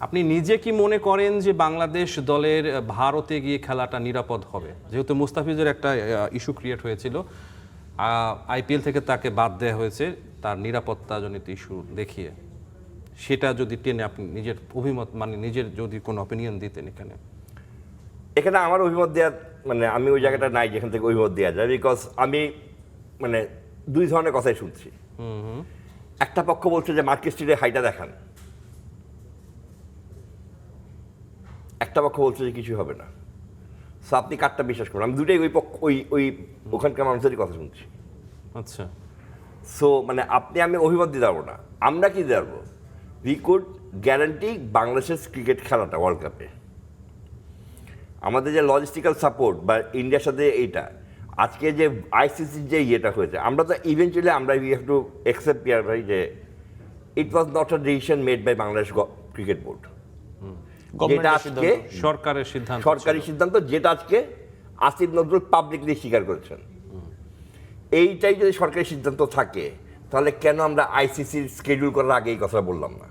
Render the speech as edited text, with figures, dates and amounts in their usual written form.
আপনি নিজে কি মনে করেন যে বাংলাদেশ দলের ভারতে গিয়ে খেলাটা নিরাপদ হবে? যেহেতু মুস্তাফিজের একটা ইস্যু ক্রিয়েট হয়েছিল, আইপিএল থেকে তাকে বাদ দেওয়া হয়েছে তার নিরাপত্তাজনিত ইস্যু দেখিয়ে, সেটা যদি টেনে আপনি নিজের অভিমত মানে নিজের যদি কোনো অপিনিয়ন দিতেন এখানে। এখানে আমার অভিমত দেওয়ার মানে আমি ওই জায়গাটা নাই যেখান থেকে অভিমত দেওয়া যায়, বিকজ আমি মানে দুই ধরনের কথাই শুনছি। একটা পক্ষ বলছে যে মার্কেট স্ট্রিটের হাইটা দেখান, একটা পক্ষ বলছে যে কিছু হবে না। সো আপনি কারটা বিশ্বাস করুন? আমি দুটোই ওই পক্ষ ওই ওখানকার মানুষেরই কথা শুনছি। আচ্ছা, সো মানে আমি অভিমত দিতে পারবো না। আমরা কি দিতে পারবো? উই কুড গ্যারান্টি বাংলাদেশের ক্রিকেট খেলাটা ওয়ার্ল্ড কাপে আমাদের যে লজিস্টিক্যাল সাপোর্ট বা ইন্ডিয়ার সাথে এইটা আজকে যে আইসিসির যে ইয়েটা হয়েছে, আমরা তো ইভেনচুয়ালি আমরা উই হ্যাভ টু অ্যাকসেপ্ট ইয়ার ভাই যে it was not a decision made by Bangladesh cricket board, যেটা আজকে সরকারের সিদ্ধান্ত, সরকারি সিদ্ধান্ত, যেটা আজকে আসিফ নজরুল পাবলিকলি স্বীকার করেছেন। এইটাই যদি সরকারি সিদ্ধান্ত থাকে তাহলে কেন আমরা আইসিসির শিডিউল করার আগে এই কথা বললাম না?